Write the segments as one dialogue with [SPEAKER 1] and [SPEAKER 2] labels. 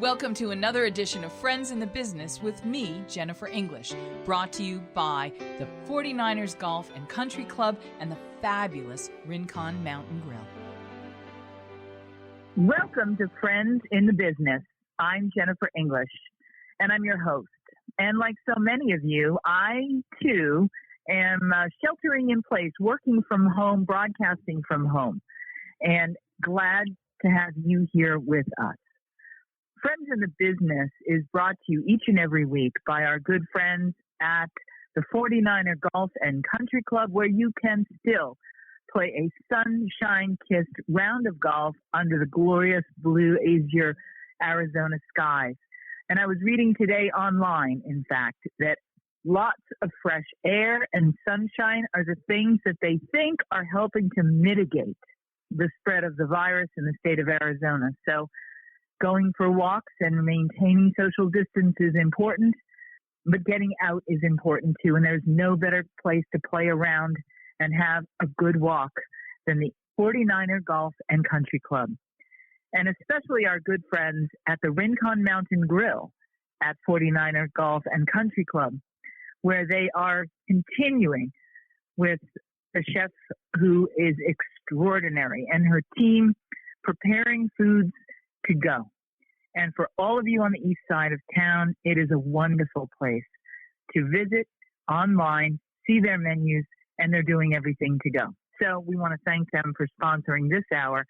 [SPEAKER 1] Welcome to another edition of Friends in the Business with me, Jennifer English, brought to you by the 49ers Golf and Country Club and the fabulous Rincon Mountain Grill.
[SPEAKER 2] Welcome to Friends in the Business. I'm Jennifer English, and I'm your host. And like so many of you, I, too, am sheltering in place, working from home, broadcasting from home, and glad to have you here with us. Friends in the Business is brought to you each and every week by our good friends at the 49er Golf and Country Club, where you can still play a sunshine-kissed round of golf under the glorious blue azure Arizona skies. And I was reading today online, in fact, that lots of fresh air and sunshine are the things that they think are helping to mitigate the spread of the virus in the state of Arizona. So going for walks and maintaining social distance is important, but getting out is important too. And there's no better place to play around and have a good walk than the 49er Golf and Country Club. And especially our good friends at the Rincon Mountain Grill at 49er Golf and Country Club, where they are continuing with the chef who is extraordinary and her team preparing foods to go. And for all of you on the east side of town, it is a wonderful place to visit online, see their menus, and they're doing everything to go. So we want to thank them for sponsoring this hour,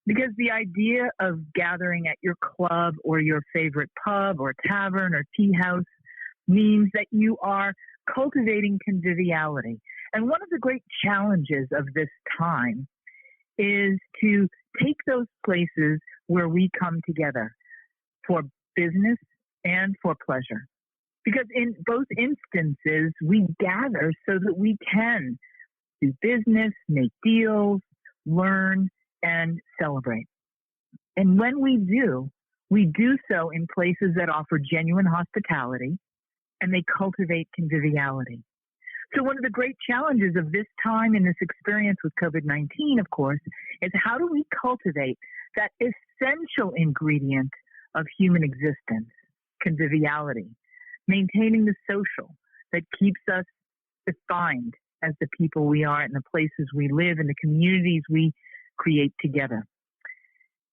[SPEAKER 2] because the idea of gathering at your club or your favorite pub or tavern or tea house means that you are cultivating conviviality. And one of the great challenges of this time is to take those places where we come together for business and for pleasure. Because in both instances, we gather so that we can do business, make deals, learn, and celebrate. And when we do so in places that offer genuine hospitality, and they cultivate conviviality. So one of the great challenges of this time and this experience with COVID-19, of course, is how do we cultivate that essential ingredient of human existence, conviviality, maintaining the social that keeps us defined as the people we are in the places we live and the communities we create together.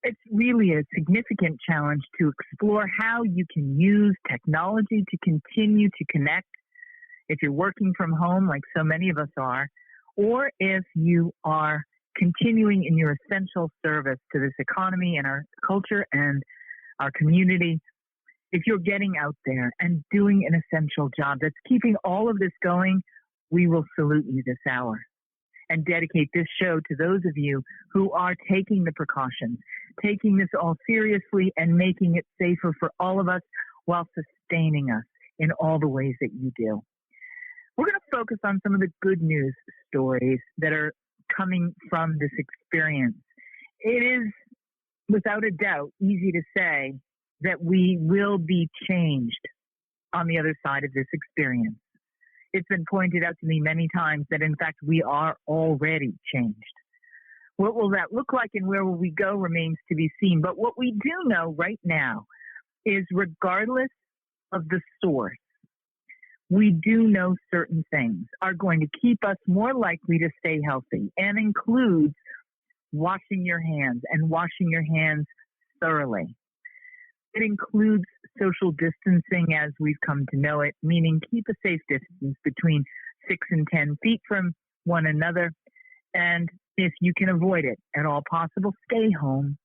[SPEAKER 2] It's really a significant challenge to explore how you can use technology to continue to connect if you're working from home like so many of us are, or if you are continuing in your essential service to this economy and our culture and our community. If you're getting out there and doing an essential job that's keeping all of this going, we will salute you this hour and dedicate this show to those of you who are taking the precautions, taking this all seriously and making it safer for all of us while sustaining us in all the ways that you do. We're going to focus on some of the good news stories that are coming from this experience. It is, without a doubt, easy to say that we will be changed on the other side of this experience. It's been pointed out to me many times that, in fact, we are already changed. What will that look like and where will we go remains to be seen. But what we do know right now is, regardless of the source, we do know certain things are going to keep us more likely to stay healthy, and includes washing your hands and washing your hands thoroughly. It includes social distancing as we've come to know it, meaning keep a safe distance between 6 and 10 feet from one another. And if you can avoid it at all possible, stay home.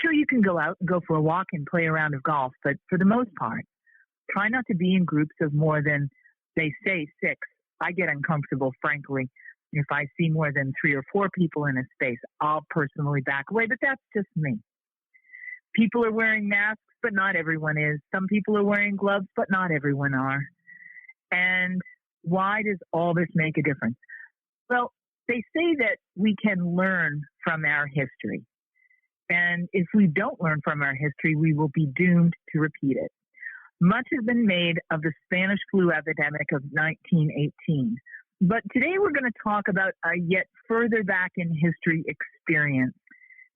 [SPEAKER 2] Sure, you can go out and go for a walk and play a round of golf, but for the most part, try not to be in groups of more than, they say, 6. I get uncomfortable, frankly. If I see more than 3 or 4 people in a space, I'll personally back away, but that's just me. People are wearing masks, but not everyone is. Some people are wearing gloves, but not everyone are. And why does all this make a difference? Well, they say that we can learn from our history. And if we don't learn from our history, we will be doomed to repeat it. Much has been made of the Spanish flu epidemic of 1918. But today we're going to talk about a yet further back in history experience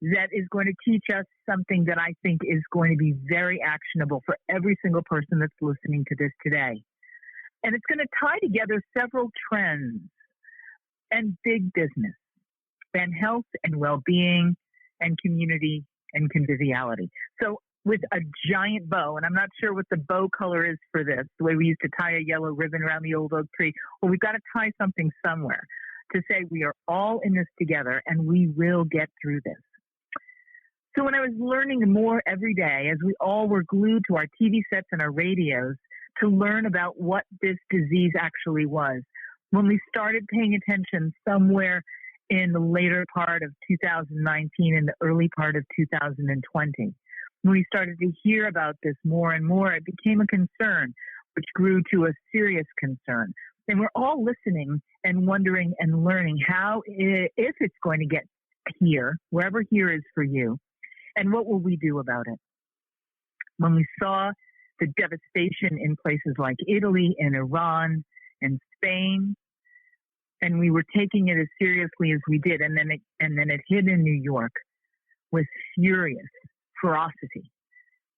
[SPEAKER 2] that is going to teach us something that I think is going to be very actionable for every single person that's listening to this today. And it's going to tie together several trends and big business and health and well-being and community and conviviality. So with a giant bow, and I'm not sure what the bow color is for this, the way we used to tie a yellow ribbon around the old oak tree. Well, we've got to tie something somewhere to say we are all in this together and we will get through this. So when I was learning more every day, as we all were glued to our TV sets and our radios to learn about what this disease actually was, when we started paying attention somewhere in the later part of 2019 and the early part of 2020, when we started to hear about this more and more, it became a concern, which grew to a serious concern. And we're all listening and wondering and learning how, if it's going to get here, wherever here is for you, and what will we do about it? When we saw the devastation in places like Italy and Iran and Spain, and we were taking it as seriously as we did, and then it hit in New York with furious ferocity.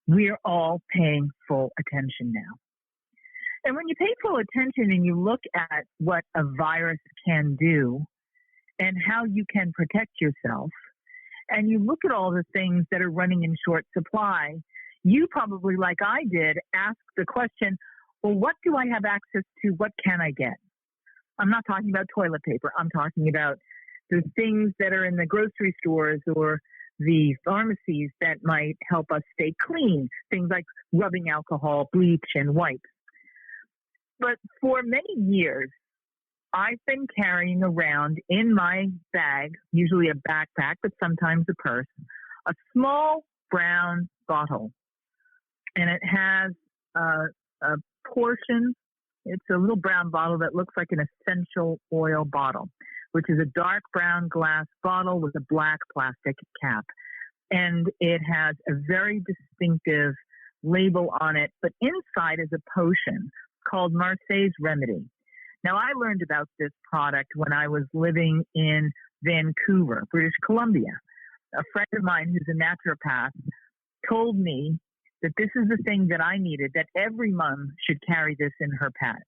[SPEAKER 2] We are all paying full attention now. And when you pay full attention and you look at what a virus can do and how you can protect yourself, and you look at all the things that are running in short supply, you probably, like I did, ask the question, well, what do I have access to? What can I get? I'm not talking about toilet paper. I'm talking about the things that are in the grocery stores or the pharmacies that might help us stay clean, things like rubbing alcohol, bleach, and wipes. But for many years, I've been carrying around in my bag, usually a backpack, but sometimes a purse, a small brown bottle. And it has a portion. It's a little brown bottle that looks like an essential oil bottle, which is a dark brown glass bottle with a black plastic cap. And it has a very distinctive label on it, but inside is a potion called Marseille's Remedy. Now, I learned about this product when I was living in Vancouver, British Columbia. A friend of mine who's a naturopath told me that this is the thing that I needed, that every mom should carry this in her pack.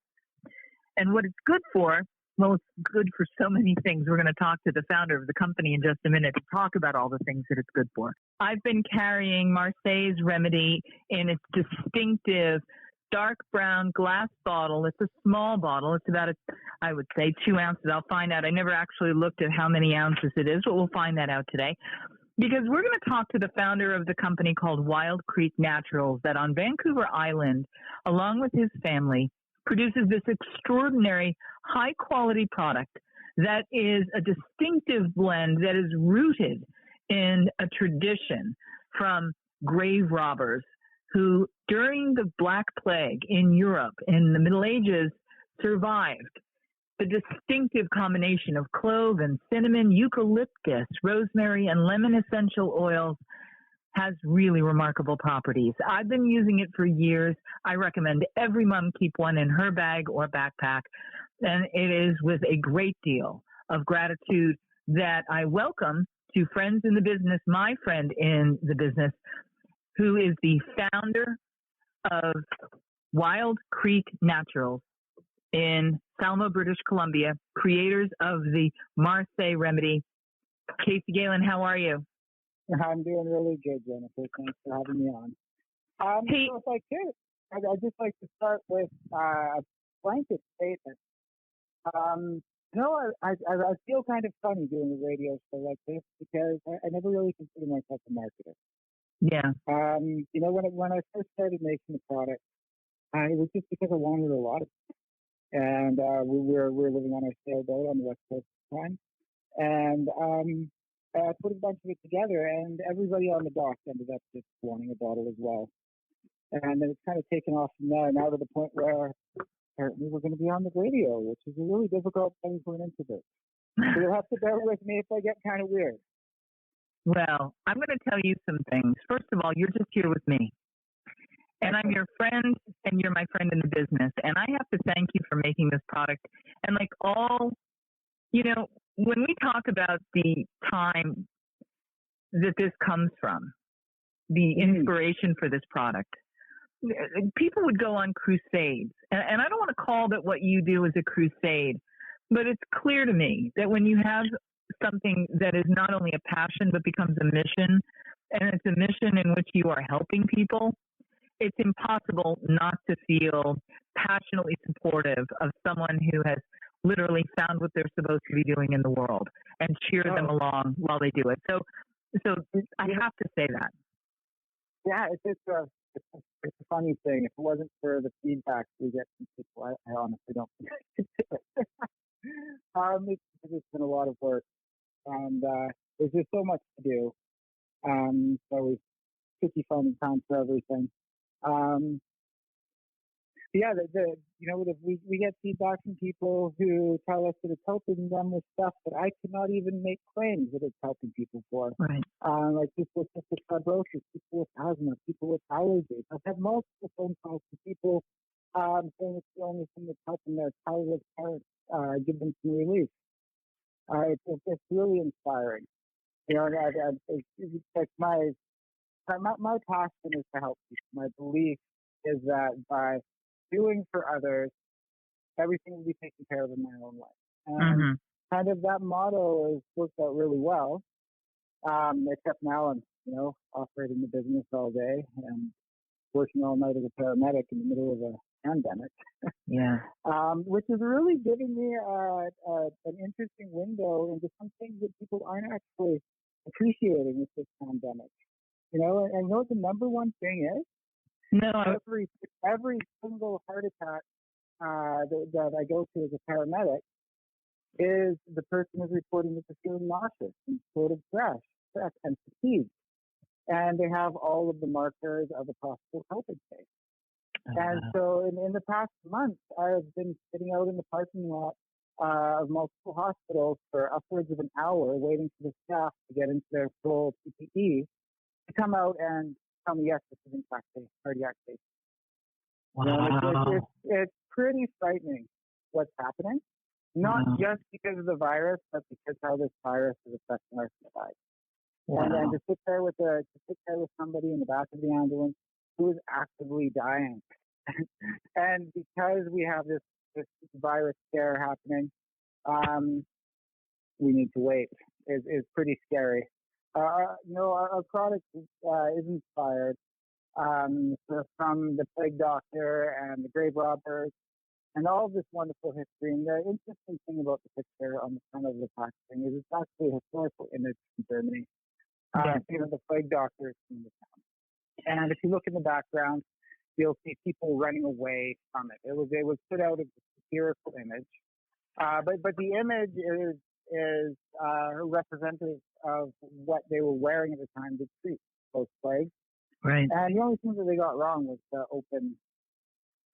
[SPEAKER 2] And what it's good for, well, it's good for so many things. We're going to talk to the founder of the company in just a minute to talk about all the things that it's good for. I've been carrying Marseille's Remedy in its distinctive dark brown glass bottle. It's a small bottle. It's about, I would say, 2 ounces. I'll find out. I never actually looked at how many ounces it is, but we'll find that out today. Because we're going to talk to the founder of the company called Wild Creek Naturals that on Vancouver Island, along with his family, produces this extraordinary high-quality product that is a distinctive blend that is rooted in a tradition from grave robbers who, during the Black Plague in Europe in the Middle Ages, survived. The distinctive combination of clove and cinnamon, eucalyptus, rosemary, and lemon essential oils has really remarkable properties. I've been using it for years. I recommend every mom keep one in her bag or backpack. And it is with a great deal of gratitude that I welcome to friends in the business, my friend in the business, who is the founder of Wild Creek Naturals in Salmo, British Columbia, creators of the Marseille Remedy. Casey Dalen, how are you?
[SPEAKER 3] I'm doing really good, Jennifer. Thanks for having me on.
[SPEAKER 2] Hey.
[SPEAKER 3] So if I could, I'd just like to start with a blanket statement. I feel kind of funny doing a radio show like this because I never really consider myself a marketer.
[SPEAKER 2] Yeah.
[SPEAKER 3] When I first started making the product, it was just because I wanted a lot of it. And we were living on our sailboat on the West Coast at the time. And I put a bunch of it together, and everybody on the dock ended up just wanting a bottle as well. And then it's kind of taken off from there, now to the point where apparently we're going to be on the radio, which is a really difficult thing for an introvert. So you'll have to bear with me if I get kind of weird.
[SPEAKER 2] Well, I'm going to tell you some things. First of all, you're just here with me. And I'm your friend, and you're my friend in the business. And I have to thank you for making this product. And like all, when we talk about the time that this comes from, the inspiration for this product. People would go on crusades, and I don't want to call that what you do is a crusade, but it's clear to me that when you have something that is not only a passion but becomes a mission, and it's a mission in which you are helping people, it's impossible not to feel passionately supportive of someone who has literally found what they're supposed to be doing in the world and cheer them along while they do it. So I have to say that.
[SPEAKER 3] Yeah, it's a funny thing. If it wasn't for the feedback we get from people, I honestly don't think I could do it. It's been a lot of work, and there's just so much to do. So we tricky finding time for everything. Yeah, we get feedback from people who tell us that it's helping them with stuff that I cannot even make claims that it's helping people for.
[SPEAKER 2] Right.
[SPEAKER 3] Like people with cystic fibrosis, people with asthma, people with allergies. I've had multiple phone calls from people saying it's the only thing that's helping their childless parents give them some relief. It's really inspiring. You know, it's like my passion is to help people. My belief is that by doing for others, everything will be taken care of in my own life. And kind of that motto has worked out really well. Except now I'm, operating the business all day and working all night as a paramedic in the middle of a pandemic.
[SPEAKER 2] Yeah.
[SPEAKER 3] Which is really giving me an interesting window into some things that people aren't actually appreciating with this pandemic. And you know what the number one thing is?
[SPEAKER 2] No.
[SPEAKER 3] Every single heart attack that I go to as a paramedic is the person is reporting that they're feeling nauseous and sort of stress and fatigue. And they have all of the markers of a possible COVID case. And so in the past month, I've been sitting out in the parking lot of multiple hospitals for upwards of an hour waiting for the staff to get into their full PPE to come out and tell me, yes, this is in fact a cardiac case.
[SPEAKER 2] Wow.
[SPEAKER 3] It's pretty frightening what's happening, not just because of the virus, but because how this virus is affecting our society. Wow. And then to sit there with somebody in the back of the ambulance who is actively dying, and because we have this virus scare happening, we need to wait. Is pretty scary. Our product is inspired from the plague doctor and the grave robbers and all of this wonderful history. And the interesting thing about the picture on the front of the packaging is it's actually a historical image from Germany. The plague doctor is from the town. And if you look in the background, you'll see people running away from it. It was put out as a satirical image. But the image is representative of what they were wearing at the time to treat post-plague. Right. And the only thing that they got wrong was the open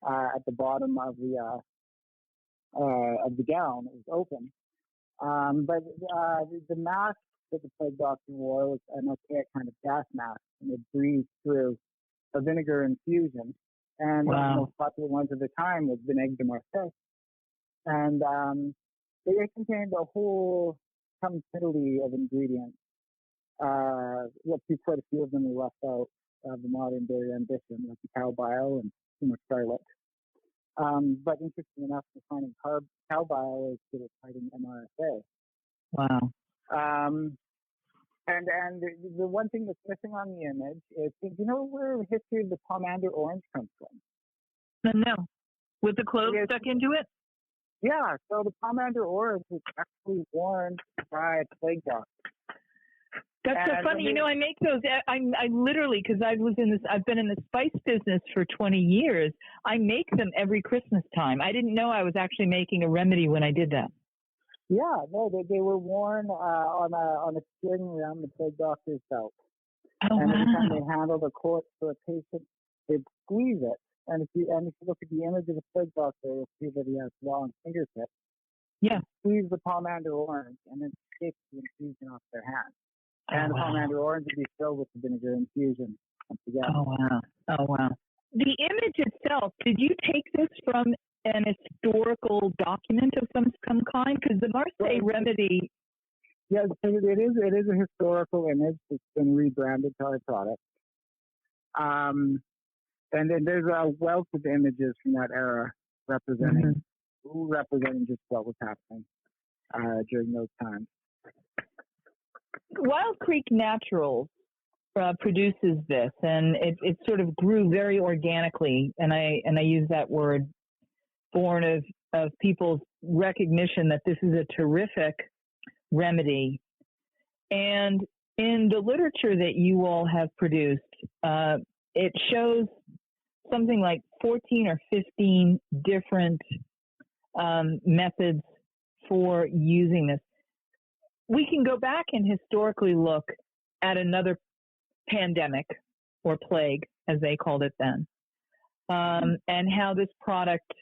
[SPEAKER 3] at the bottom of the gown. It was open. But the mask that the plague doctor wore was an archaic kind of gas mask, and it breathed through a vinegar infusion. And one of the most popular ones at the time was Vinaigre de Marseille. And it contained a whole committee of ingredients. Quite a few of them are left out of the modern day rendition, like the cow bile and too much garlic. But interesting enough, defining cow bile is good at fighting MRSA. Wow. And the one thing that's missing on the image is, do you know where the history of the pomander orange comes from?
[SPEAKER 2] No. With the cloves stuck into it?
[SPEAKER 3] Yeah. So the pomander orange was actually worn by a plague doctor.
[SPEAKER 2] That's so funny. I make those. I literally, because I've been in the spice business for 20 years. I make them every Christmas time. I didn't know I was actually making a remedy when I did that.
[SPEAKER 3] Yeah, no, they were worn on a string around the plague doctor's belt.
[SPEAKER 2] Oh,
[SPEAKER 3] and every time they handled a corpse for a patient, they'd squeeze it. And if you look at the image of the plague doctor, you'll see that he has long fingertips.
[SPEAKER 2] Yeah.
[SPEAKER 3] Squeeze the pomander orange and then take the infusion off their hand. And the pomander orange would be filled with the vinegar infusion once again.
[SPEAKER 2] Oh, wow. The image itself, did you take this from an historical document of some kind? Because the Marseille remedy...
[SPEAKER 3] Yeah, it is a historical image. It's anti product. And then there's a wealth of images from that era representing just what was happening during those times.
[SPEAKER 2] Wild Creek Naturals produces this, and it sort of grew very organically, and I use that word, born of people's recognition that this is a terrific remedy. And in the literature that you all have produced, it shows something like 14 or 15 different methods for using this. We can go back and historically look at another pandemic, or plague, as they called it then, and how this product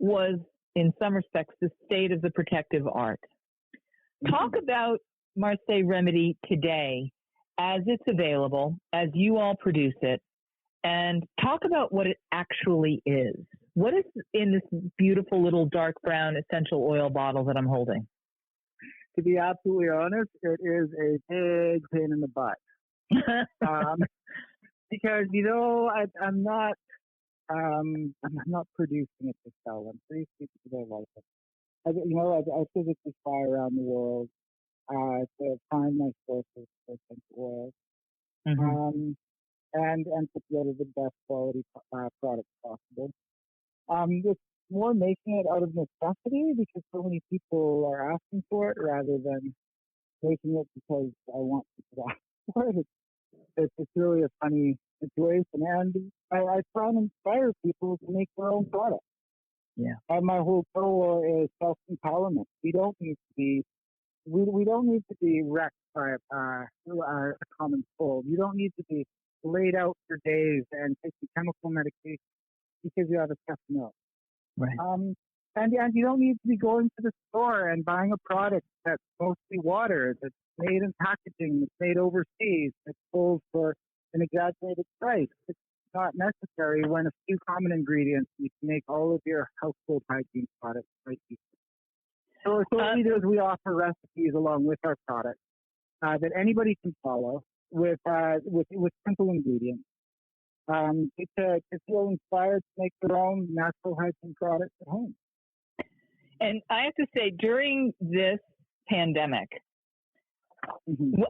[SPEAKER 2] was, in some respects, the state of the protective art. Talk about Marseille Remedy today as it's available, as you all produce it, and talk about what it actually is. What is in this beautiful little dark brown essential oil bottle that I'm holding?
[SPEAKER 3] To be absolutely honest, it is a big pain in the butt. Because, I'm not producing it to sell. I'm producing it because I like it. I physically fly around the world to find my sources for essential oils, and put together the best quality product possible. It's more making it out of necessity because so many people are asking for it rather than making it because I want people to ask for it. It's really a funny situation, and I try and inspire people to make their own products.
[SPEAKER 2] Yeah.
[SPEAKER 3] And my whole goal is self-empowerment. We don't need to be wrecked by a common cold. You don't need to be laid out for days and taking chemical medication because you have a chest nose.
[SPEAKER 2] Right.
[SPEAKER 3] And you don't need to be going to the store and buying a product that's mostly water, that's made in packaging, that's made overseas, that's sold for an exaggerated price. It's not necessary when a few common ingredients you can make all of your household hygiene products quite easily. So what we do is we offer recipes along with our products that anybody can follow with simple ingredients. To feel inspired to make their own natural hygiene products at home.
[SPEAKER 2] And I have to say, during this pandemic,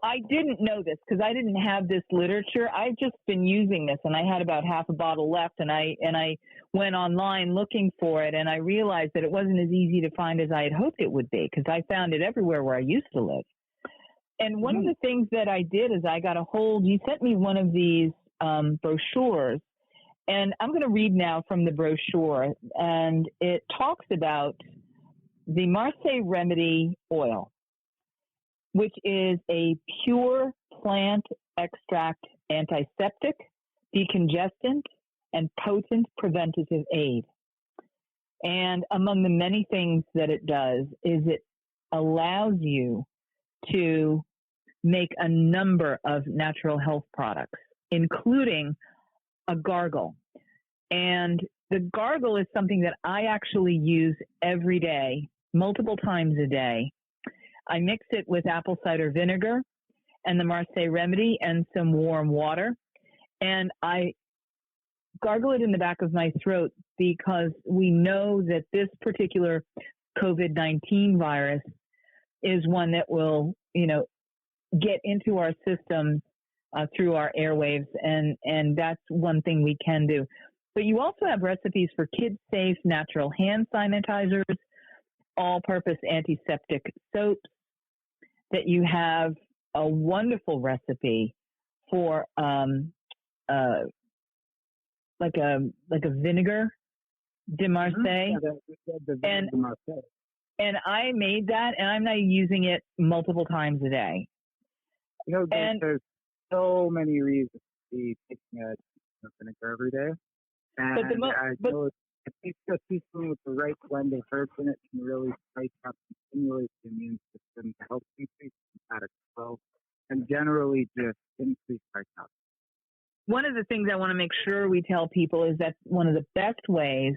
[SPEAKER 2] I didn't know this because I didn't have this literature. I've just been using this, and I had about half a bottle left, and I went online looking for it, and I realized that it wasn't as easy to find as I had hoped it would be because I found it everywhere where I used to live. And one of the things that I did is I got a hold. You sent me one of these brochures, and I'm going to read now from the brochure, and it talks about the Marseille Remedy oil, which is a pure plant extract antiseptic, decongestant, and potent preventative aid. And among the many things that it does is it allows you to make a number of natural health products, including a gargle. And the gargle is something that I actually use every day, multiple times a day. I mix it with apple cider vinegar and the Marseille Remedy and some warm water. And I gargle it in the back of my throat because we know that this particular COVID-19 virus is one that will, get into our system through our airwaves, and that's one thing we can do. But you also have recipes for kid-safe natural hand sanitizers, all-purpose antiseptic soaps, that you have a wonderful recipe for like a vinegar de Marseille. And I made that, and I'm now using it multiple times a day.
[SPEAKER 3] There's so many reasons to be taking a vinegar every day. And a teaspoon with the right blend of herbs in it can really spice up and stimulate the immune system to help increase lymphatic flow and generally just increase vitality.
[SPEAKER 2] One of the things I want to make sure we tell people is that one of the best ways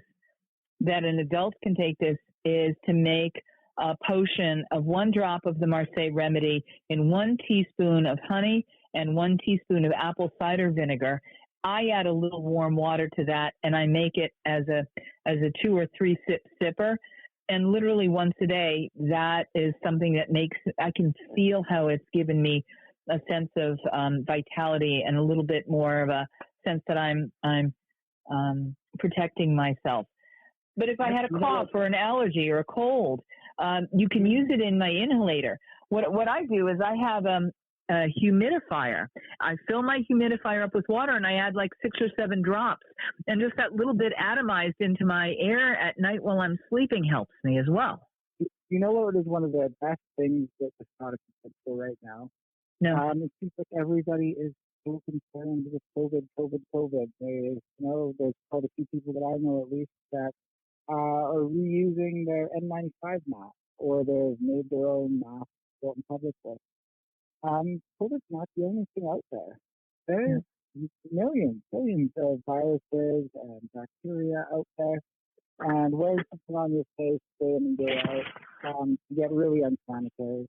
[SPEAKER 2] that an adult can take this is to make a potion of 1 drop of the Marseille Remedy in 1 teaspoon of honey and 1 teaspoon of apple cider vinegar. I add a little warm water to that, and I make it as a 2 or 3 sip sipper. And literally once a day, that is something that I can feel how it's given me a sense of vitality and a little bit more of a sense that I'm protecting myself. But if I had a cough or an allergy or a cold, you can use it in my inhalator. What I do is I have a humidifier. I fill my humidifier up with water, and I add like 6 or 7 drops, and just that little bit atomized into my air at night while I'm sleeping helps me as well.
[SPEAKER 3] You know what is one of the best things that the product is for right now?
[SPEAKER 2] No.
[SPEAKER 3] It seems like everybody is so concerned with COVID. There's quite a few people that I know at least that are reusing their N95 masks, or they've made their own masks out in public with. COVID's not the only thing out there. There's millions, billions of viruses and bacteria out there, and wearing something on your face day in and day out can get really unsanitary.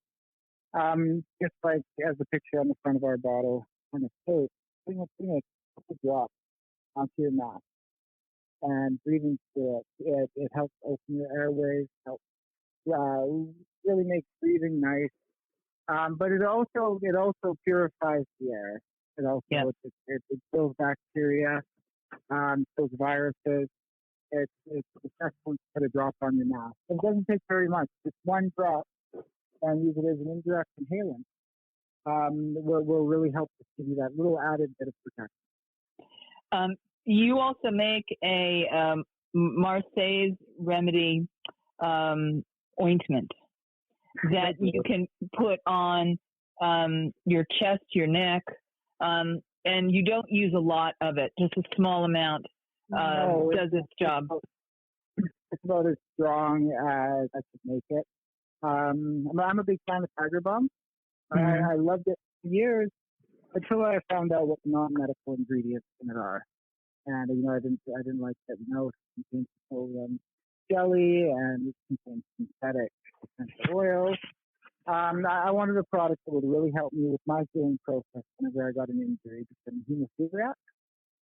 [SPEAKER 3] Just like as the picture on the front of our bottle on the tape, putting a couple drops onto your mask and breathing through it helps open your airways, helps really make breathing nice. But it also purifies the air. It also it kills bacteria, kills viruses. It's excellent to put a drop on your mask. It doesn't take very much. Just 1 drop, and use it as an indirect inhalant. Will really help to give you that little added bit of protection.
[SPEAKER 2] You also make a Marseille's remedy ointment that you can put on your chest, your neck, and you don't use a lot of it. Just a small amount does its job.
[SPEAKER 3] It's about as strong as I could make it. I'm a big fan of Tiger Balm. I loved it for years until I found out what the non-medical ingredients in it are. And I didn't like that. It contains petroleum jelly and it contains synthetic essential oils. I wanted a product that would really help me with my healing process whenever I got an injury, because I'm a hemophiliac.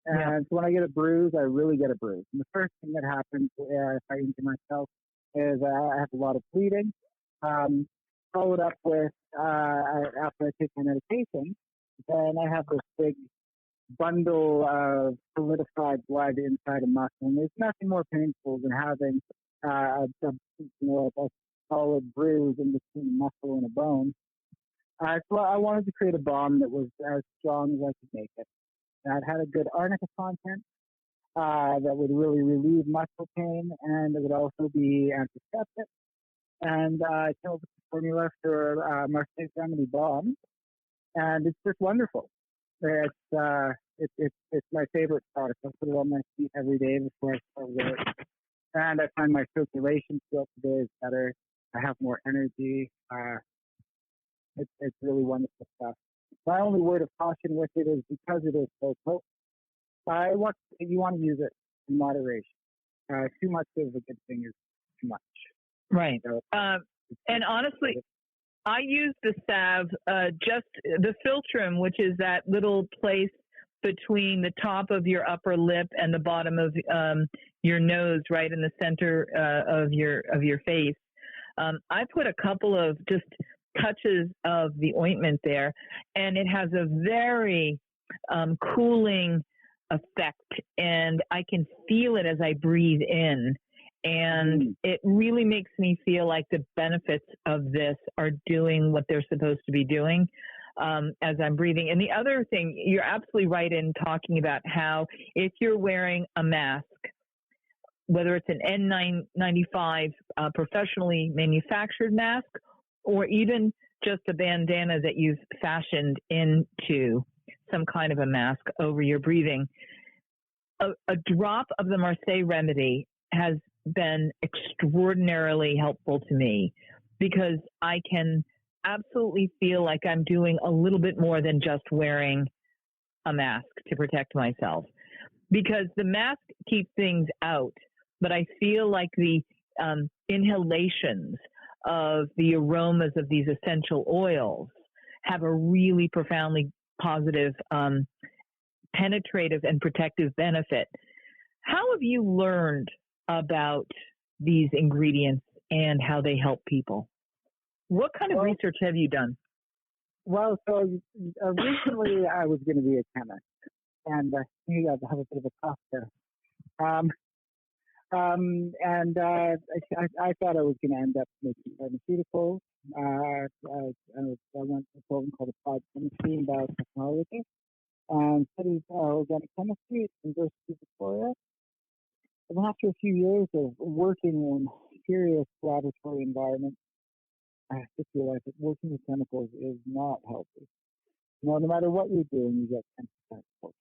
[SPEAKER 3] And so when I get a bruise, I really get a bruise. And the first thing that happens if I injure myself is I have a lot of bleeding. Followed up with, after I take my medication, then I have this big bundle of solidified blood inside a muscle. And there's nothing more painful than having a solid bruise in between a muscle and a bone. So I wanted to create a balm that was as strong as I could make it. That had a good arnica content, that would really relieve muscle pain, and it would also be antiseptic. And I came up with the formula for Marseille's Remedy Balm, and it's just wonderful. It's my favorite product. I put it on my feet every day before I start work, and I find my circulation throughout the day is better. I have more energy. It's really wonderful stuff. My only word of caution with it is because it is so potent, you want to use it in moderation. Too much of a good thing is too much.
[SPEAKER 2] Right. So, and honestly, I use the salve, just the philtrum, which is that little place between the top of your upper lip and the bottom of your nose, right in the center of your face. I put a couple of just touches of the ointment there, and it has a very cooling effect, and I can feel it as I breathe in. And it really makes me feel like the benefits of this are doing what they're supposed to be doing as I'm breathing. And the other thing, you're absolutely right in talking about how if you're wearing a mask, whether it's an N95 professionally manufactured mask, or even just a bandana that you've fashioned into some kind of a mask over your breathing, a drop of the Marseille Remedy has been extraordinarily helpful to me, because I can absolutely feel like I'm doing a little bit more than just wearing a mask to protect myself, because the mask keeps things out, but I feel like the inhalations of the aromas of these essential oils have a really profoundly positive, penetrative and protective benefit. How have you learned about these ingredients and how they help people? What kind of research have you done?
[SPEAKER 3] Well, so recently I was going to be a chemist, and I think I have a bit of a cough there. I thought I was going to end up making pharmaceuticals. I went to a program called Applied Chemistry and Biotechnology and studied organic chemistry at the University of Victoria. And after a few years of working in serious laboratory environments, I just realized that working with chemicals is not healthy. No matter what you're doing, you get 10% exposure.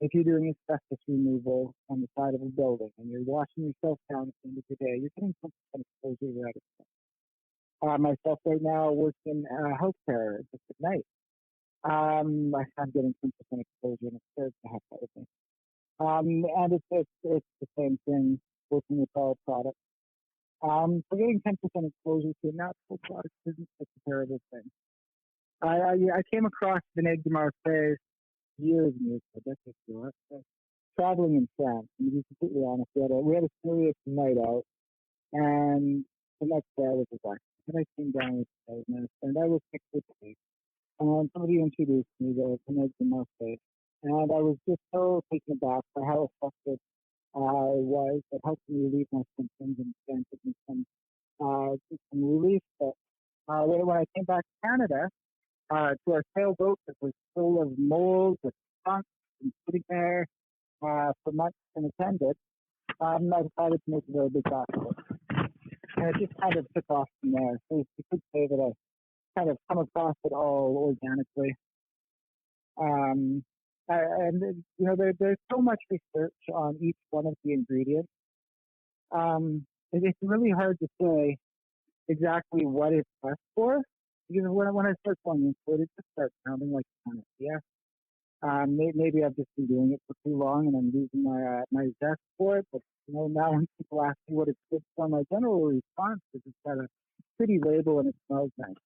[SPEAKER 3] If you're doing asbestos removal on the side of a building and you're washing yourself down at the end of the day, you're getting 10% exposure right at myself right now works in healthcare just at night. I'm getting 10% exposure and it's scared to have that with me. And it's the same thing working with all products. So getting 10% exposure to a natural product isn't such a terrible thing. I came across Vinaigre de Marseille years and years ago, decades ago, traveling in France. And to be completely honest, we had a serious night out, and the next day I was relaxed. And I came down with sadness, and I was sick with tea. And somebody introduced me to Vinaigre de Marseille, and I was just so taken aback by how effective it was. It helped me relieve my symptoms and granted me some relief. But when I came back to Canada, to our sailboat that was full of mold with skunks and sitting there for months unattended, I decided to make a very big back of it. And it just kind of took off from there. So you could say that I kind of come across it all organically. There's so much research on each one of the ingredients. It's really hard to say exactly what it's best for. Because when I start going into it, it just starts sounding like a panacea. Maybe I've just been doing it for too long and I'm losing my zest for it. But now when people ask me what it's good for, my general response is it's got a pretty label and it smells nice.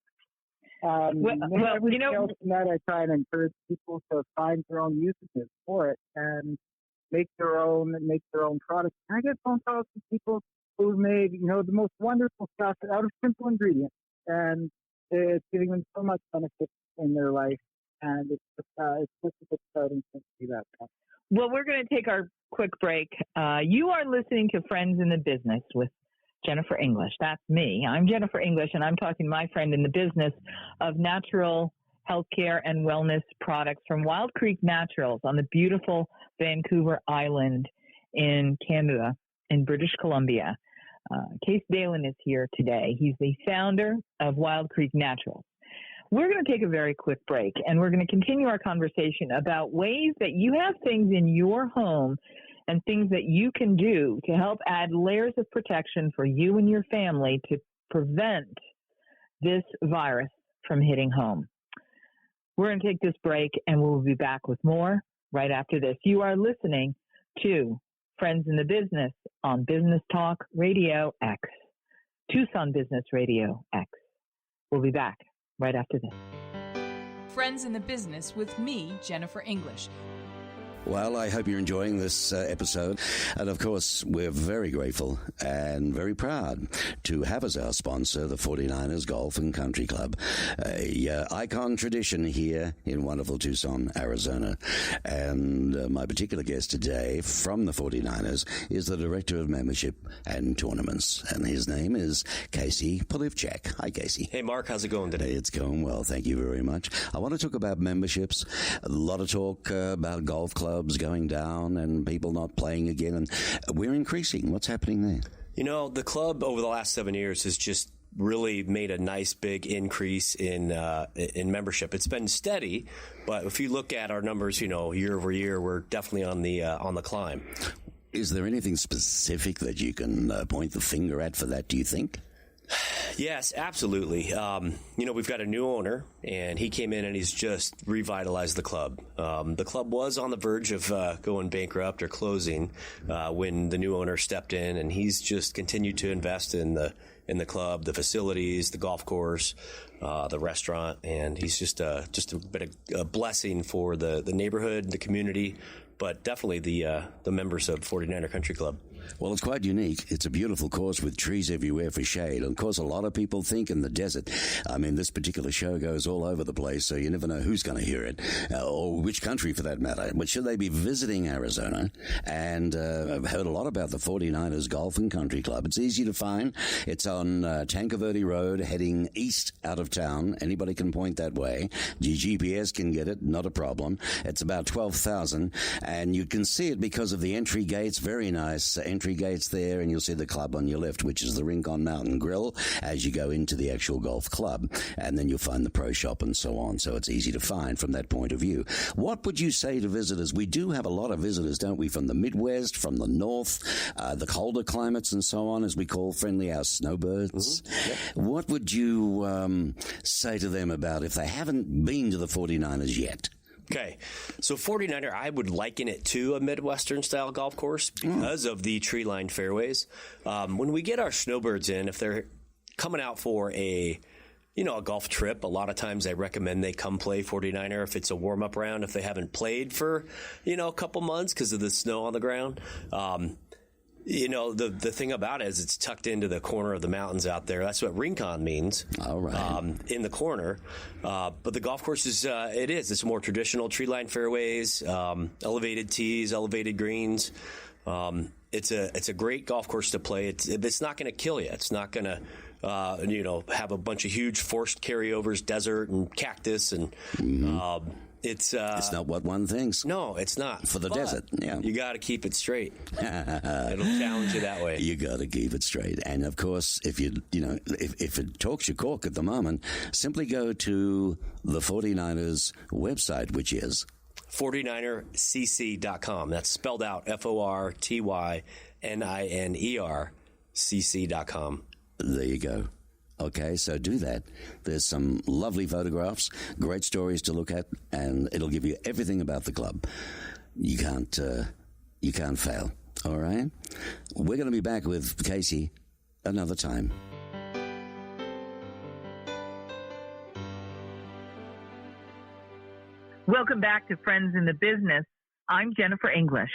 [SPEAKER 3] Everything else in that, I try and encourage people to find their own usages for it and make their own products. And I get phone calls from people who've made the most wonderful stuff out of simple ingredients, and it's giving them so much benefit in their life, and it's just a good starting point to do that.
[SPEAKER 2] Well, we're going to take our quick break. You are listening to Friends in the Business with Jennifer English. That's me. I'm Jennifer English, and I'm talking to my friend in the business of natural healthcare and wellness products from Wild Creek Naturals on the beautiful Vancouver Island in Canada, in British Columbia. Case Dalen is here today. He's the founder of Wild Creek Naturals. We're going to take a very quick break, and we're going to continue our conversation about ways that you have things in your home and things that you can do to help add layers of protection for you and your family to prevent this virus from hitting home. We're going to take this break, and we'll be back with more right after this. You are listening to Friends in the Business on Business Talk Radio X, Tucson Business Radio X. We'll be back right after this.
[SPEAKER 1] Friends in the Business with me, Jennifer English.
[SPEAKER 4] Well, I hope you're enjoying this episode. And, of course, we're very grateful and very proud to have as our sponsor the 49ers Golf and Country Club, a icon tradition here in wonderful Tucson, Arizona. And my particular guest today from the 49ers is the Director of Membership and Tournaments. And his name is Casey Polivchak. Hi, Casey.
[SPEAKER 5] Hey, Mark. How's it going today?
[SPEAKER 4] It's going well. Thank you very much. I want to talk about memberships. A lot of talk about golf clubs going down and people not playing again, and we're increasing. What's happening there?
[SPEAKER 5] The club over the last 7 years has just really made a nice big increase in membership. It's been steady, but if you look at our numbers, year over year, we're definitely on the climb.
[SPEAKER 4] Is there anything specific that you can point the finger at for that, do you think?
[SPEAKER 5] Yes, absolutely. We've got a new owner, and he came in and he's just revitalized the club. The club was on the verge of going bankrupt or closing when the new owner stepped in, and he's just continued to invest in the in the club, the facilities, the golf course, the restaurant, and he's just been a blessing for the neighborhood, the community, but definitely the members of 49er Country Club.
[SPEAKER 4] Well, it's quite unique. It's a beautiful course with trees everywhere for shade. And of course, a lot of people think in the desert. I mean, this particular show goes all over the place, so you never know who's going to hear it, or which country for that matter. But should they be visiting Arizona? And I've heard a lot about the 49ers Golf and Country Club. It's easy to find. It's on Tanque Verde Road, heading east out of town. Anybody can point that way. Your GPS can get it, not a problem. It's about 12,000, and you can see it because of the entry gates. Very nice entry gates there, and you'll see the club on your left, which is the Rincon Mountain Grill, as you go into the actual golf club, and then you'll find the pro shop and so on, so it's easy to find from that point of view. What would you say to visitors? We do have a lot of visitors, don't we, from the Midwest, from the North, the colder climates and so on, as we call friendly our snowbirds. Mm-hmm. Yep. What would you say to them about if they haven't been to the 49ers yet?
[SPEAKER 5] Okay, so 49er, I would liken it to a Midwestern-style golf course because of the tree-lined fairways. When we get our snowbirds in, if they're coming out for a golf trip, a lot of times I recommend they come play 49er if it's a warm-up round, if they haven't played for, a couple months because of the snow on the ground. The thing about it is it's tucked into the corner of the mountains out there. That's what Rincon means.
[SPEAKER 4] All right.
[SPEAKER 5] In the corner. But the golf course it's more traditional tree-lined fairways, elevated tees, elevated greens. It's a great golf course to play. It's not going to kill you. It's not going to, have a bunch of huge forced carryovers, desert and cactus and, It's
[SPEAKER 4] not what one thinks.
[SPEAKER 5] No, it's not.
[SPEAKER 4] For the desert, yeah.
[SPEAKER 5] You got to keep it straight. It'll challenge you that way.
[SPEAKER 4] You got to keep it straight. And of course, if if it talks your cork at the moment, simply go to the 49ers website, which is
[SPEAKER 5] 49ercc.com. That's spelled out FORTYNINERCC.com.
[SPEAKER 4] There you go. Okay, so do that. There's some lovely photographs, great stories to look at, and it'll give you everything about the club. You can't fail. All right? We're going to be back with Casey another time.
[SPEAKER 2] Welcome back to Friends in the Business. I'm Jennifer English.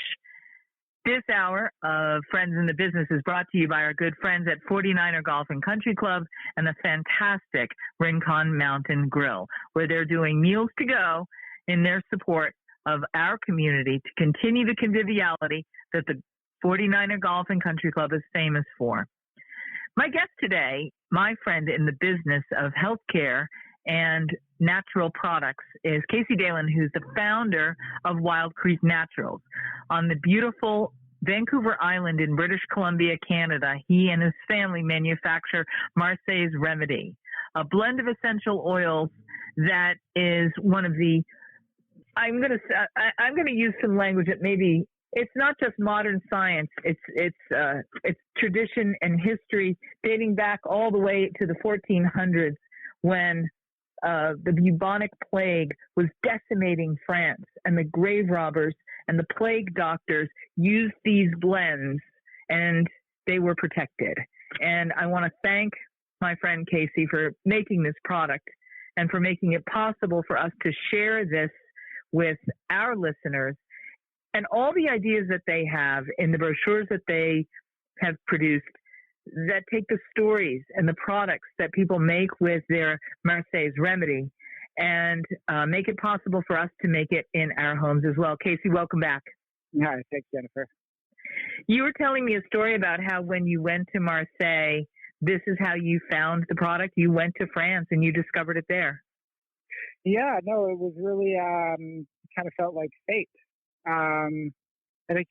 [SPEAKER 2] This hour of Friends in the Business is brought to you by our good friends at 49er Golf and Country Club and the fantastic Rincon Mountain Grill, where they're doing meals to go in their support of our community to continue the conviviality that the 49er Golf and Country Club is famous for. My guest today, my friend in the business of healthcare and natural products, is Casey Dalen, who's the founder of Wild Creek Naturals. On the beautiful Vancouver Island in British Columbia, Canada, he and his family manufacture Marseille's Remedy, a blend of essential oils that is one of the, I'm going to use some language that maybe it's not just modern science. It's tradition and history dating back all the way to the 1400s when the bubonic plague was decimating France, and the grave robbers and the plague doctors used these blends, and they were protected. And I want to thank my friend Casey for making this product and for making it possible for us to share this with our listeners, and all the ideas that they have in the brochures that they have produced that take the stories and the products that people make with their Marseille's Remedy and make it possible for us to make it in our homes as well. Casey, welcome back.
[SPEAKER 3] Hi, thanks, Jennifer.
[SPEAKER 2] You were telling me a story about how when you went to Marseille, this is how you found the product. You went to France and you discovered it there.
[SPEAKER 3] Yeah, no, it was really kind of felt like fate. And I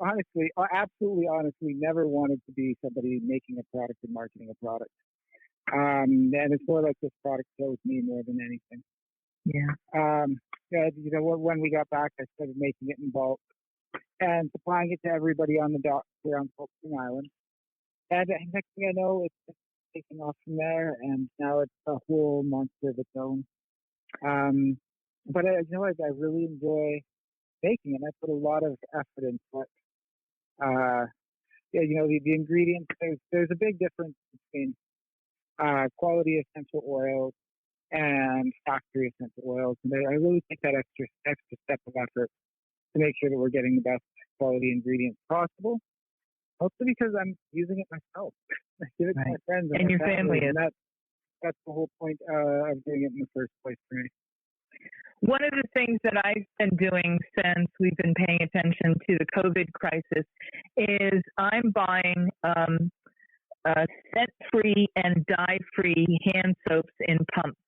[SPEAKER 3] honestly, absolutely honestly, never wanted to be somebody making a product and marketing a product. And it's more like this product chose me more than anything.
[SPEAKER 2] Yeah.
[SPEAKER 3] When we got back, I started making it in bulk and supplying it to everybody on the dock here on Folkestone Island. And next thing I know, it's taking off from there, and now it's a whole monster of its own. But I really enjoy baking, and I put a lot of effort into it. the ingredients. There's a big difference between quality essential oils and factory essential oils. And I really take that extra step of effort to make sure that we're getting the best quality ingredients possible. Also because I'm using it myself. I give it to my friends
[SPEAKER 2] and your family.
[SPEAKER 3] And that's the whole point of doing it in the first place for me.
[SPEAKER 2] One of the things that I've been doing since we've been paying attention to the COVID crisis is I'm buying scent-free and dye-free hand soaps in pumps.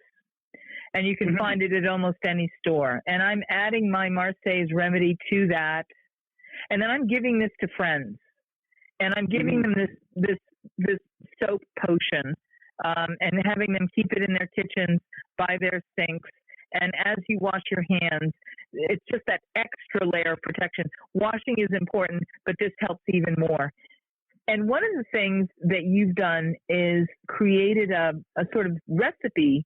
[SPEAKER 2] And you can find it at almost any store. And I'm adding my Marseille's remedy to that. And then I'm giving this to friends. And I'm giving them this soap potion and having them keep it in their kitchens by their sinks. And as you wash your hands, it's just that extra layer of protection. Washing is important, but this helps even more. And one of the things that you've done is created a sort of recipe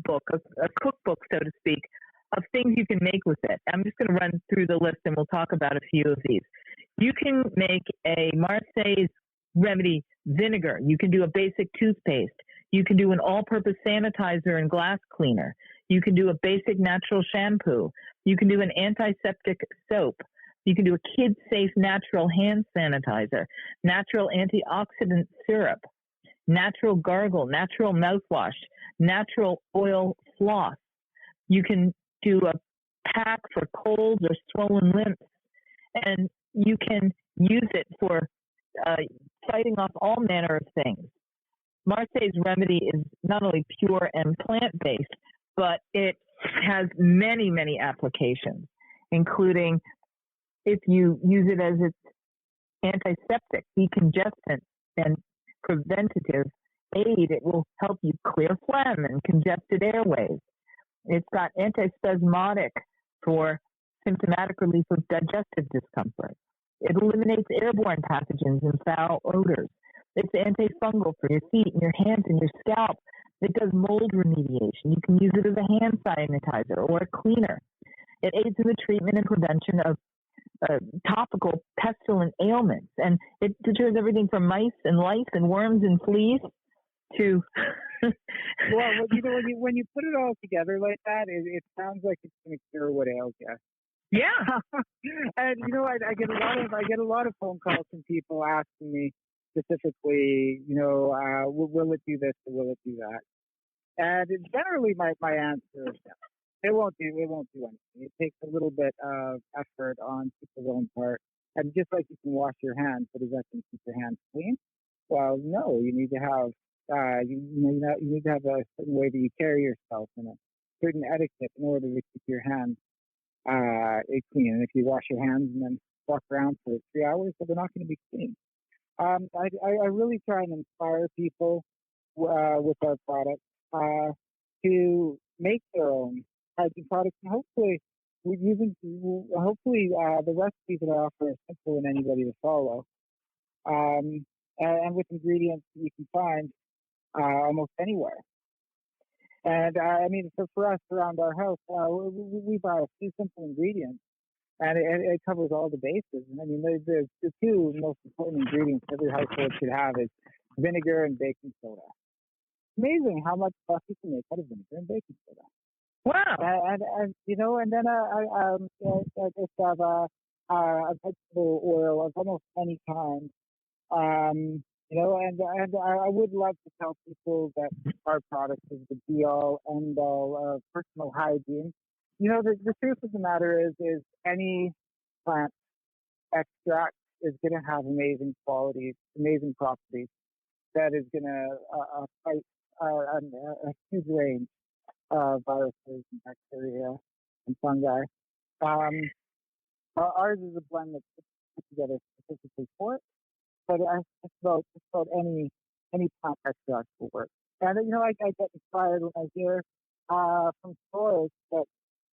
[SPEAKER 2] book, a cookbook, so to speak, of things you can make with it. I'm just going to run through the list and we'll talk about a few of these. You can make a Marseille's remedy vinegar. You can do a basic toothpaste. You can do an all-purpose sanitizer and glass cleaner. You can do a basic natural shampoo. You can do an antiseptic soap. You can do a kid-safe natural hand sanitizer, natural antioxidant syrup, natural gargle, natural mouthwash, natural oil floss. You can do a pack for colds or swollen lips, and you can use it for fighting off all manner of things. Marseille's remedy is not only pure and plant-based, but it has many, many applications, including if you use it as its antiseptic, decongestant, and preventative aid, it will help you clear phlegm and congested airways. It's got antispasmodic for symptomatic relief of digestive discomfort. It eliminates airborne pathogens and foul odors. It's antifungal for your feet and your hands and your scalp. It does mold remediation. You can use it as a hand sanitizer or a cleaner. It aids in the treatment and prevention of topical pestilent ailments. And it deters everything from mice and lice and worms and fleas to...
[SPEAKER 3] Well, when you put it all together like that, it sounds like it's going to cure what ails you.
[SPEAKER 2] Yeah.
[SPEAKER 3] And I get a lot of phone calls from people asking me specifically, will it do this or will it do that? And generally my answer is no. It won't do anything. It takes a little bit of effort on people's own part. And just like you can wash your hands, but is that going to keep your hands clean? Well, no. You need to have you need to have a certain way that you carry yourself and a certain etiquette in order to keep your hands clean. And if you wash your hands and then walk around for 3 hours, well, they're not going to be clean. I really try and inspire people with our products to make their own hygiene products, and hopefully the recipes that I offer are simple and anybody to follow, and with ingredients that you can find almost anywhere. And for us around our house, we buy a few simple ingredients, and it covers all the bases. And I mean, the two most important ingredients every household should have is vinegar and baking soda. Amazing how much stuff you can make out of vinegar and baking soda.
[SPEAKER 2] Wow!
[SPEAKER 3] And then I just have a vegetable oil of almost any kind. And I would like to tell people that our product is the be-all, end-all of personal hygiene. The truth of the matter is any plant extract is going to have amazing qualities, amazing properties that is going to fight a huge range of viruses and bacteria and fungi. Ours is a blend that's put together specifically for it, but just about any plant extract will work. And I get inspired when I hear from stores that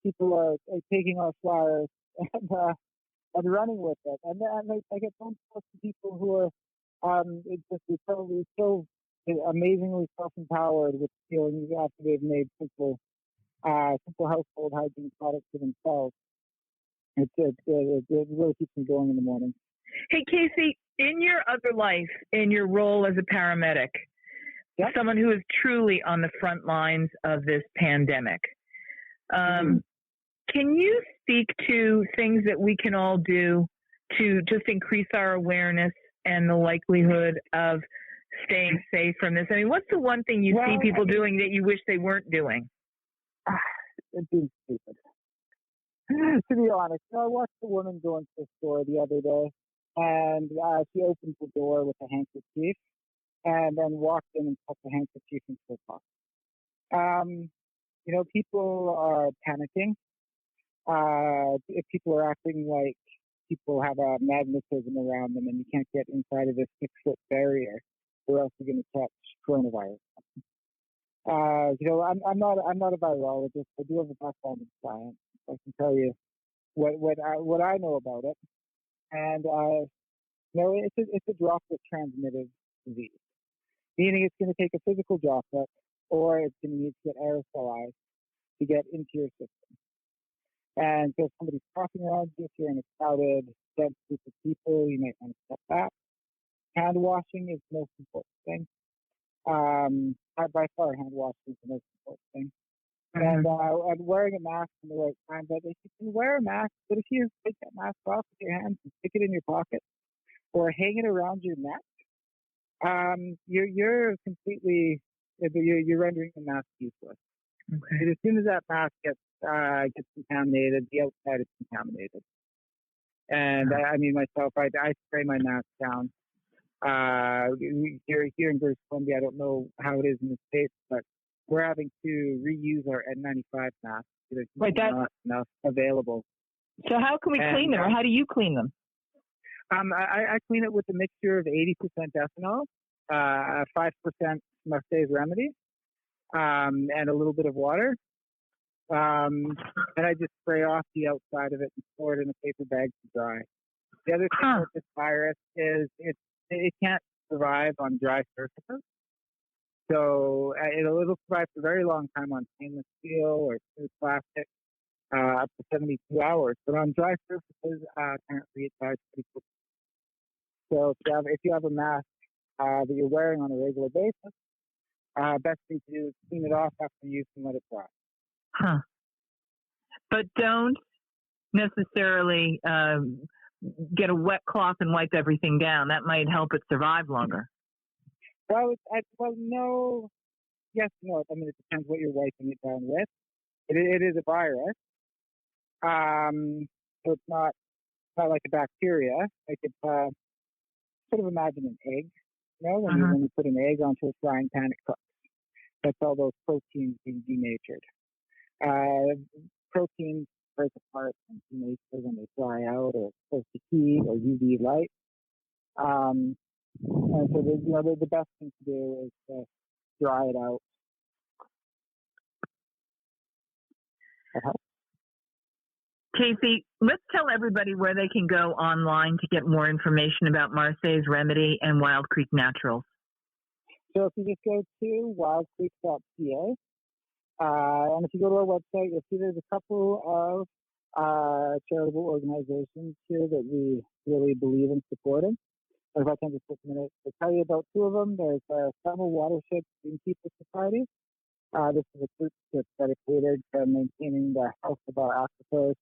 [SPEAKER 3] people are taking our flowers and running with it, and I get phone calls from people who are so amazingly self-empowered with feelings after they've made simple household hygiene products for themselves. It really keeps me going in the morning.
[SPEAKER 2] Hey, Casey, in your other life, in your role as a paramedic, someone who is truly on the front lines of this pandemic, can you speak to things that we can all do to just increase our awareness and the likelihood of staying safe from this? I mean, what's the one thing you see people doing that you wish they weren't doing?
[SPEAKER 3] It's being stupid. To be honest, I watched a woman go into the store the other day, and she opened the door with a handkerchief and then walked in and put the handkerchief into her pocket. People are panicking. If people are acting like people have a magnetism around them and you can't get inside of this 6-foot barrier, or else you're going to catch coronavirus. I'm not a virologist. I do have a background in science. I can tell you what I know about it. And it's a droplet transmitted disease, meaning it's going to take a physical droplet, or it's going to need to get aerosolized to get into your system. And so if somebody's coughing around you, if you're in a crowded, dense group of people, you might want to step back. Hand washing is the most important thing. By far, hand washing is the most important thing. And wearing a mask in the right time. But if you can wear a mask, but if you take that mask off with your hands and stick it in your pocket or hang it around your neck, you're completely you're rendering the mask useless. Okay. And as soon as that mask gets contaminated, the outside is contaminated. And I mean, myself, I spray my mask down. Here in British Columbia, I don't know how it is in the States, but we're having to reuse our N95 masks. There's not enough available.
[SPEAKER 2] So how can we clean them, or how do you clean them?
[SPEAKER 3] I clean it with a mixture of 80% ethanol, 5% Marseille's Remedy, and a little bit of water. And I just spray off the outside of it and store it in a paper bag to dry. The other thing with this virus is it can't survive on dry surfaces. So it'll survive for a very long time on stainless steel or smooth plastic, up to 72 hours. But on dry surfaces, apparently it dies pretty quickly. So if you have a mask that you're wearing on a regular basis, best thing to do is clean it off after use and let it dry.
[SPEAKER 2] But don't necessarily get a wet cloth and wipe everything down. That might help it survive longer.
[SPEAKER 3] Well, no. Yes, no. I mean, it depends what you're wiping it down with. It is a virus. So it's not like a bacteria. Like it's sort of imagine an egg. When you put an egg onto a frying pan, it cooks. That's all those proteins being denatured. Proteins break apart from nature when they dry out or exposed to heat or UV light. And so the best thing to do is to dry it out.
[SPEAKER 2] Casey, let's tell everybody where they can go online to get more information about Marseille's Remedy and Wild Creek Naturals.
[SPEAKER 3] So if you just go to wildcreek.ca, and if you go to our website, you'll see there's a couple of charitable organizations here that we really believe in supporting. If I can just take a minute to tell you about two of them. There's the Several Watershed Greenkeeper Society. This is a group that's dedicated to maintaining the health of our aquifers.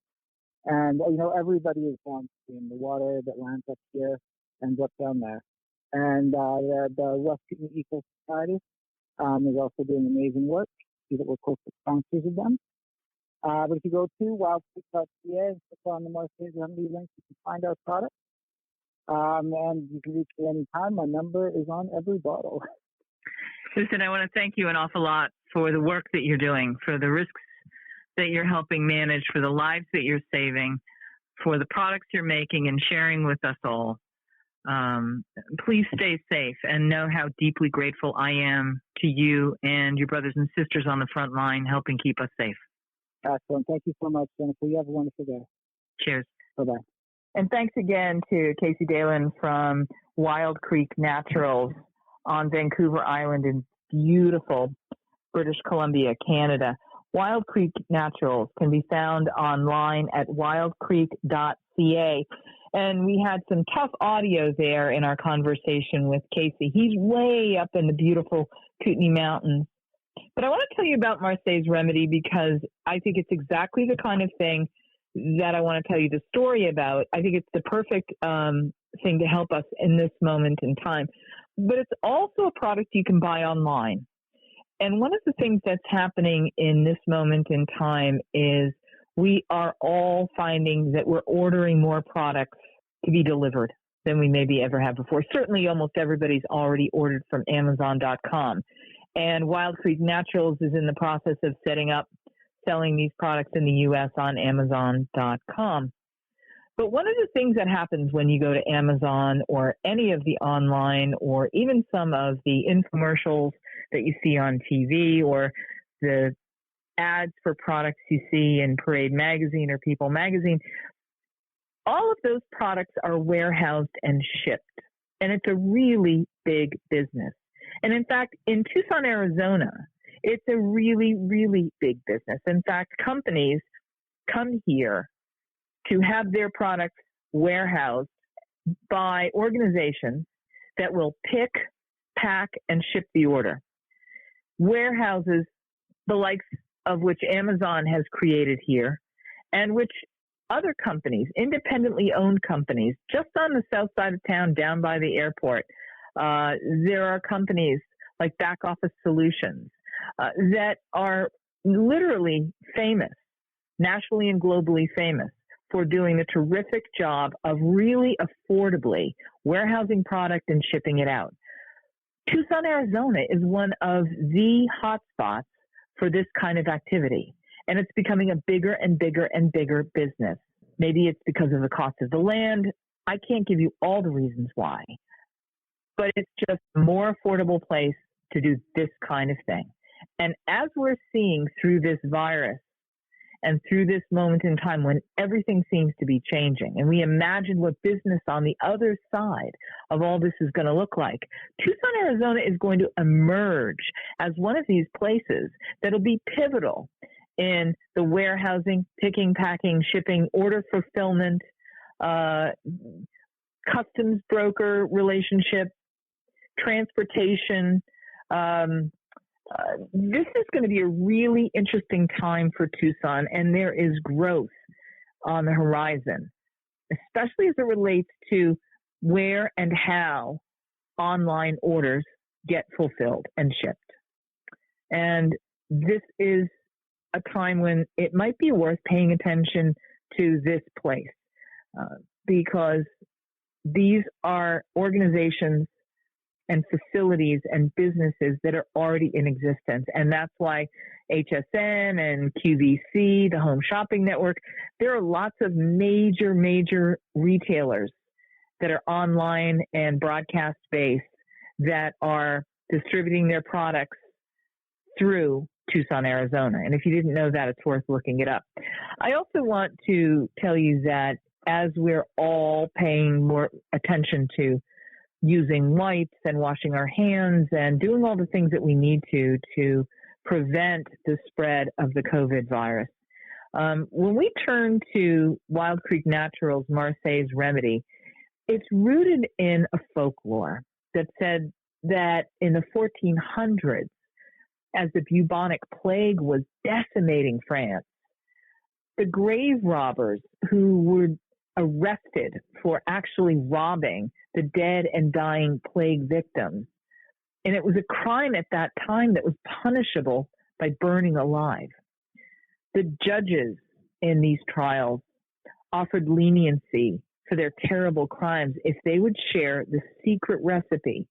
[SPEAKER 3] And, everybody is downstream. The water that lands up here ends up down there. And the West Kootenay Eco Society is also doing amazing work. See that we're close to sponsors of them. But if you go to wildcreek.ca and click on the Marseille's Remedy link, you can find our product. And you can reach me anytime. My number is on every bottle.
[SPEAKER 2] Listen, I want to thank you an awful lot for the work that you're doing, for the risks that you're helping manage, for the lives that you're saving, for the products you're making and sharing with us all. Please stay safe and know how deeply grateful I am to you and your brothers and sisters on the front line helping keep us safe.
[SPEAKER 3] Excellent. Thank you so much, Jennifer. You have a wonderful day.
[SPEAKER 2] Cheers.
[SPEAKER 3] Bye-bye.
[SPEAKER 2] And thanks again to Casey Dalen from Wild Creek Naturals on Vancouver Island in beautiful British Columbia, Canada. Wild Creek Naturals can be found online at wildcreek.ca. And we had some tough audio there in our conversation with Casey. He's way up in the beautiful Kootenai Mountains. But I want to tell you about Marseille's Remedy because I think it's exactly the kind of thing that I want to tell you the story about. I think it's the perfect thing to help us in this moment in time. But it's also a product you can buy online. And one of the things that's happening in this moment in time is we are all finding that we're ordering more products to be delivered than we maybe ever have before. Certainly almost everybody's already ordered from Amazon.com. And Wild Creek Naturals is in the process of selling these products in the U.S. on Amazon.com. But one of the things that happens when you go to Amazon or any of the online or even some of the infomercials that you see on TV or the ads for products you see in Parade Magazine or People Magazine, all of those products are warehoused and shipped. And it's a really big business. And in fact, in Tucson, Arizona, it's a really, really big business. In fact, companies come here to have their products warehoused by organizations that will pick, pack, and ship the order. Warehouses, the likes of which Amazon has created here, and which other companies, independently owned companies, just on the south side of town, down by the airport, there are companies like Back Office Solutions that are literally famous, nationally and globally famous, for doing a terrific job of really affordably warehousing product and shipping it out. Tucson, Arizona is one of the hotspots for this kind of activity, and it's becoming a bigger and bigger and bigger business. Maybe it's because of the cost of the land. I can't give you all the reasons why, but it's just a more affordable place to do this kind of thing. And as we're seeing through this virus and through this moment in time when everything seems to be changing, and we imagine what business on the other side of all this is going to look like, Tucson, Arizona is going to emerge as one of these places that'll be pivotal in the warehousing, picking, packing, shipping, order fulfillment, customs broker relationship, transportation. This is going to be a really interesting time for Tucson, and there is growth on the horizon, especially as it relates to where and how online orders get fulfilled and shipped. And this is a time when it might be worth paying attention to this place because these are organizations and facilities and businesses that are already in existence. And that's why HSN and QVC, the Home Shopping Network, there are lots of major retailers that are online and broadcast based that are distributing their products through Tucson, Arizona. And if you didn't know that, it's worth looking it up. I also want to tell you that as we're all paying more attention to using wipes and washing our hands and doing all the things that we need to prevent the spread of the COVID virus. When we turn to Wild Creek Naturals' Marseille's Remedy, it's rooted in a folklore that said that in the 1400s, as the bubonic plague was decimating France, the grave robbers who were arrested for actually robbing the dead and dying plague victims. And it was a crime at that time that was punishable by burning alive. The judges in these trials offered leniency for their terrible crimes if they would share the secret recipe,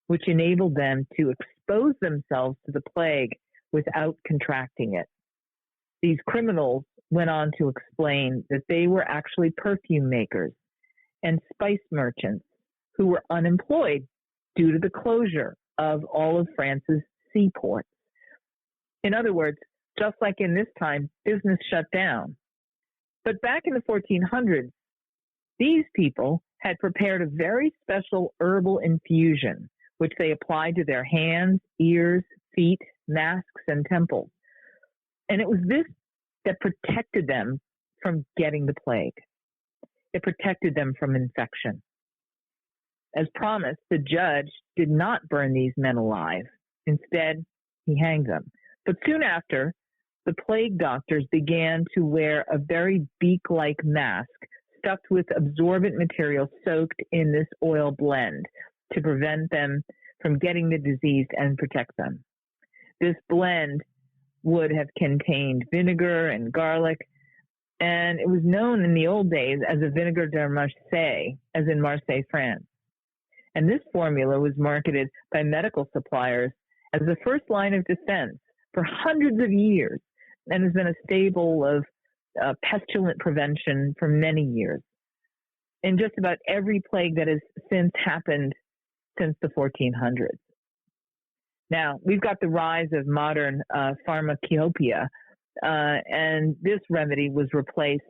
[SPEAKER 2] which enabled them to expose themselves to the plague without contracting it. These criminals went on to explain that they were actually perfume makers and spice merchants who were unemployed due to the closure of all of France's seaports. In other words, just like in this time, business shut down. But back in the 1400s, these people had prepared a very special herbal infusion, which they applied to their hands, ears, feet, masks, and temples. And it was this that protected them from getting the plague. it protected them from infection. As promised, the judge did not burn these men alive. Instead, he hanged them. But soon after, the plague doctors began to wear a very beak-like mask stuffed with absorbent material soaked in this oil blend to prevent them from getting the disease and protect them. This blend would have contained vinegar and garlic, and it was known in the old days as a vinegar de Marseille, as in Marseille, France. And this formula was marketed by medical suppliers as the first line of defense for hundreds of years and has been a staple of pestilent prevention for many years. In just about every plague that has since happened since the 1400s. Now, we've got the rise of modern pharmacopoeia, and this remedy was replaced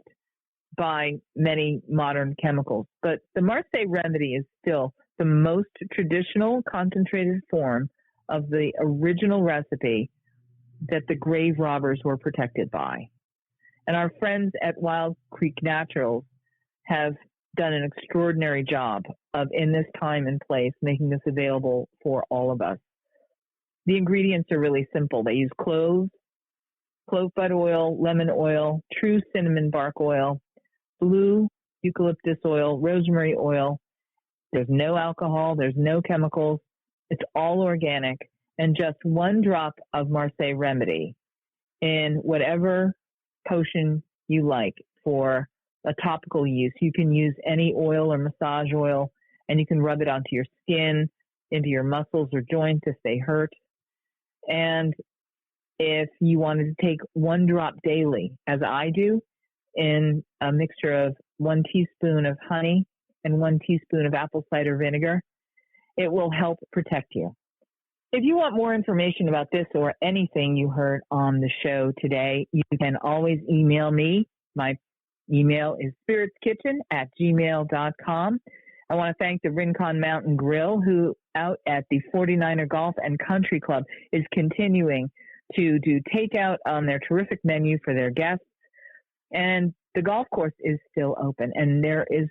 [SPEAKER 2] by many modern chemicals. But the Marseille remedy is still the most traditional concentrated form of the original recipe that the grave robbers were protected by. And our friends at Wild Creek Naturals have done an extraordinary job of, in this time and place, making this available for all of us. The ingredients are really simple. They use cloves, clove bud oil, lemon oil, true cinnamon bark oil, blue eucalyptus oil, rosemary oil. There's no alcohol. There's no chemicals. It's all organic, and just one drop of Marseille remedy in whatever potion you like for a topical use. You can use any oil or massage oil, and you can rub it onto your skin, into your muscles or joints if they hurt. And if you wanted to take one drop daily, as I do, in a mixture of 1 teaspoon of honey and 1 teaspoon of apple cider vinegar, it will help protect you. If you want more information about this or anything you heard on the show today, you can always email me. My email is spiritskitchen@gmail.com. I want to thank the Rincon Mountain Grill, who out at the 49er Golf and Country Club is continuing to do takeout on their terrific menu for their guests. And the golf course is still open, and there is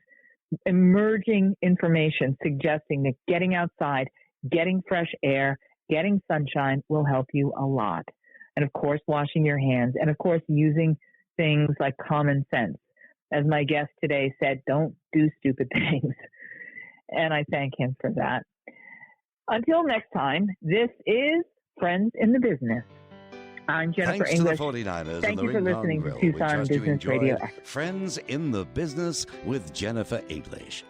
[SPEAKER 2] emerging information suggesting that getting outside, getting fresh air, getting sunshine will help you a lot. And of course, washing your hands, and of course, using things like common sense. As my guest today said, don't do stupid things. And I thank him for that. Until next time, this is Friends in the Business. I'm Jennifer
[SPEAKER 4] Thanks
[SPEAKER 2] English.
[SPEAKER 4] To the 49ers
[SPEAKER 2] Thank
[SPEAKER 4] and
[SPEAKER 2] you
[SPEAKER 4] the
[SPEAKER 2] for listening
[SPEAKER 4] Grill.
[SPEAKER 2] to Tucson
[SPEAKER 4] We trust you
[SPEAKER 2] Business Radio.
[SPEAKER 4] enjoyed Friends in the Business with Jennifer English.